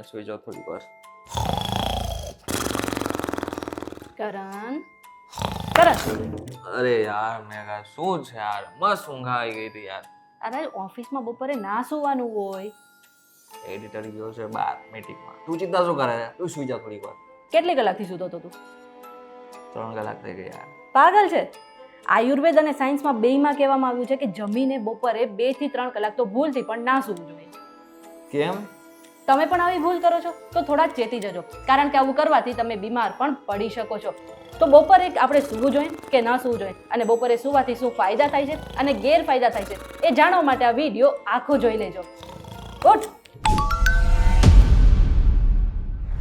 સુઈ જાઓ થોડી વાર. કરણ અરે યાર મેઘા શું છે યાર, મસ્ત ઊંઘ આવી ગઈ હતી યાર. અરે ઓફિસમાં બપોરે ના સુવાનું હોય. એડિટર ગયો છે બાર મીટિંગમાં. તું ચિંતા શું કરે છે? તું સુઈ જા થોડી વાર. કેટલી કલાકથી સૂતો હતો તું? 3 કલાક થઈ ગઈ યાર. પાગલ છે. આયુર્વેદ અને સાયન્સમાં બેયમાં કહેવામાં આવ્યું છે કે જમીને બપોરે 2 થી 3 કલાક તો ભૂલથી પણ ના સૂવું જોઈએ. કેમ? તમે પણ આવી ભૂલ કરો છો તો થોડા ચેતી જજો, કારણ કે આવું કરવાથી તમે બીમાર પણ પડી શકો છો. તો બપોરે આપણે સૂવું જોઈએ કે ન સૂવું જોઈએ, અને બપોરે સૂવાથી શું ફાયદા થાય છે અને ગેરફાયદા થાય છે એ જાણવા માટે આ વિડીયો આખો જોઈ લેજો. ઉઠ.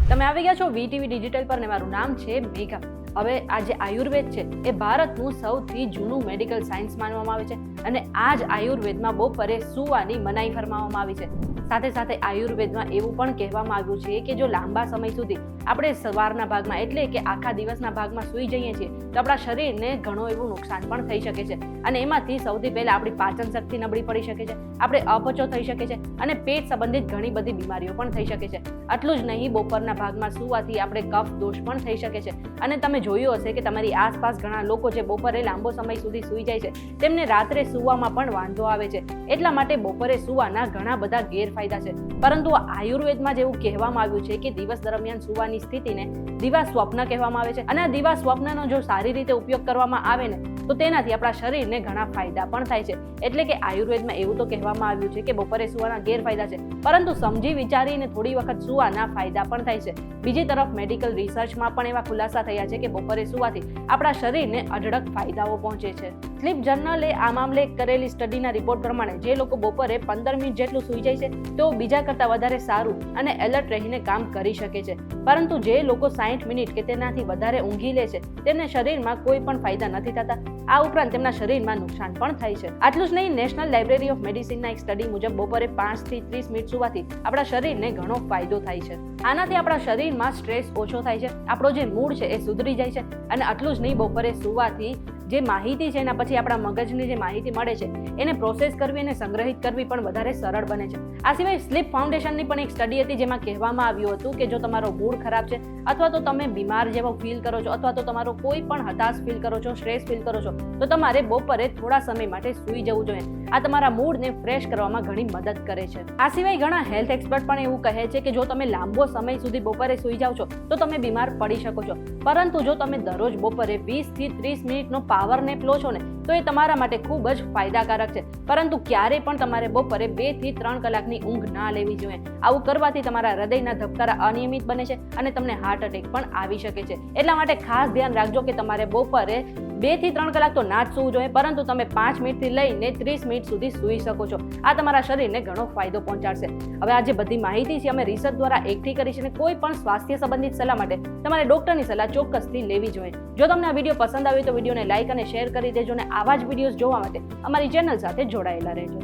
તમે આવી ગયા છો વીટીવી ડિજિટલ પર ને મારું નામ છે મેઘા. હવે આ જે આયુર્વેદ છે એ ભારતનું સૌથી જૂનું મેડિકલ સાયન્સ માનવામાં આવે છે, અને આ જ આયુર્વેદમાં બપોરે સૂવાની મનાઈ ફરમાવવામાં આવી છે. સાથે સાથે આયુર્વેદમાં એવું પણ કહેવામાં આવ્યું છે કે જો લાંબા સમય સુધી આપણે સવારના ભાગમાં એટલે કે આખા દિવસના ભાગમાં સૂઈ જઈએ છીએ તો આપણા શરીરને ઘણું એવું નુકસાન પણ થઈ શકે છે, અને એમાંથી સૌથી પહેલા આપણી પાચન શક્તિ નબળી પડી શકે છે, આપણે અપચો થઈ શકે છે, અને પેટ સંબંધિત ઘણી બધી બીમારીઓ પણ થઈ શકે છે. આટલું જ નહીં, બપોરના ભાગમાં સૂવાથી આપણે કફ દોષ પણ થઈ શકે છે. અને તમે જોયું હશે કે તમારી આસપાસ ઘણા લોકો જે બપોરે લાંબો સમય સુધી સૂઈ જાય છે તેમને રાત્રે સૂવામાં પણ વાંધો આવે છે. એટલા માટે બપોરે સૂવાના ઘણા બધા ગેરફાયદા છે, પરંતુ આયુર્વેદમાં જેવું કહેવામાં આવ્યું છે કે દિવસ દરમિયાન સૂવાની સ્થિતિને દિવા સ્વપ્ન કહેવામાં આવે છે, અને આ દિવા સ્વપ્નનો જો સારી રીતે ઉપયોગ કરવામાં આવે ને તો તેનાથી આપણા શરીરને ઘણા ફાયદા પણ થાય છે. એટલે કે આયુર્વેદમાં એવું તો કહેવામાં આવ્યું છે કે બપોરે સૂવાના ગેરફાયદા છે, પરંતુ સમજી વિચારીને થોડી વખત સૂવાના ફાયદા પણ થાય છે. બીજી તરફ મેડિકલ રિસર્ચમાં પણ એવા ખુલાસા થયા છે કે બપોરે સૂવાથી આપણા શરીરને અઢળક ફાયદાઓ પહોંચે છે. સ્લીપ જર્નલે આ મામલે કરેલી સ્ટડીના રિપોર્ટ પ્રમાણે જે લોકો બપોરે 15 મિનિટ જેટલું સૂઈ જાય છે તેઓ બીજા કરતાં વધારે સારું અને એલર્ટ રહીને કામ કરી શકે છે, પરંતુ જે લોકો 60 મિનિટ કે તેનાથી વધારે ઊંઘી લે છે તેમને શરીરમાં કોઈ પણ ફાયદા નથી થતા. આ ઉપરાંત તેમના શરીરમાં નુકસાન પણ થાય છે. આટલું જ નહીં, નેશનલ લાઇબ્રેરી ઓફ મેડિસિનના એક સ્ટડી મુજબ બપોરે 5 થી 30 મિનિટ સૂવાથી આપણા શરીરને ઘણો ફાયદો થાય છે. આનાથી આપણા શરીરમાં સ્ટ્રેસ ઓછો થાય છે, આપણો જે મૂડ છે એ સુધરી જાય છે, અને આટલું જ નહીં, બપોરે સૂવાથી જે માહિતી છે એના પછી આપણા મગજની જે માહિતી મળે છે એને પ્રોસેસ કરવી અને સંગ્રહિત કરવી પણ વધારે સરળ બને છે. આ સિવાય સ્લીપ ફાઉન્ડેશનની પણ એક સ્ટડી હતી જેમાં કહેવામાં આવ્યું હતું કે જો તમારો મૂડ ખરાબ છે, અથવા તો તમે બીમાર જેવો ફીલ કરો છો, અથવા તો તમારો કોઈ પણ હતાશ ફીલ કરો છો, સ્ટ્રેસ ફીલ કરો છો, તો તમારે બપોરે થોડા સમય માટે સૂઈ જવું જોઈએ. આ તમારા મૂડને ફ્રેશ કરવામાં ઘણી મદદ કરે છે. આ સિવાય ઘણા હેલ્થ એક્સપર્ટ પણ એવું કહે છે કે જો તમે લાંબો સમય સુધી બપોરે સૂઈ જાઓ છો તો તમે બીમાર પડી શકો છો, પરંતુ જો તમે દરરોજ બપોરે 20 થી 30 મિનિટનો પાવર નેપ લો છો ને તો એ તમારા માટે ખૂબ જ ફાયદાકારક છે. પરંતુ ક્યારેય પણ તમારે બપોરે 2 થી 3 કલાકની ઊંઘ ના લેવી જોઈએ. આવું કરવાથી તમારા હૃદયના ધબકારા અનિયમિત બને છે અને તમને હાર્ટ એટેક પણ આવી શકે છે. એટલા માટે ખાસ ધ્યાન રાખજો કે તમારે બપોરે 2 થી 3 કલાક તો ના જ સૂવું જોઈએ, પરંતુ તમે 5 મિનિટથી લઈને 30 મિનિટ સુધી સૂઈ શકો છો. આ તમારા શરીરને ઘણો ફાયદો પહોંચાડશે. હવે આ જે બધી માહિતી છે અમે રિસર્ચ દ્વારા એકઠી કરી છે, અને કોઈ પણ સ્વાસ્થ્ય સંબંધિત સલાહ માટે તમારે ડોક્ટરની સલાહ ચોક્કસથી લેવી જોઈએ. જો તમને આ વિડીયો પસંદ આવ્યો તો વિડીયોને લાઇક અને શેર કરી દેજો, અને આવા જ વિડીયોઝ જોવા માટે અમારી ચેનલ સાથે જોડાયેલા રહેજો.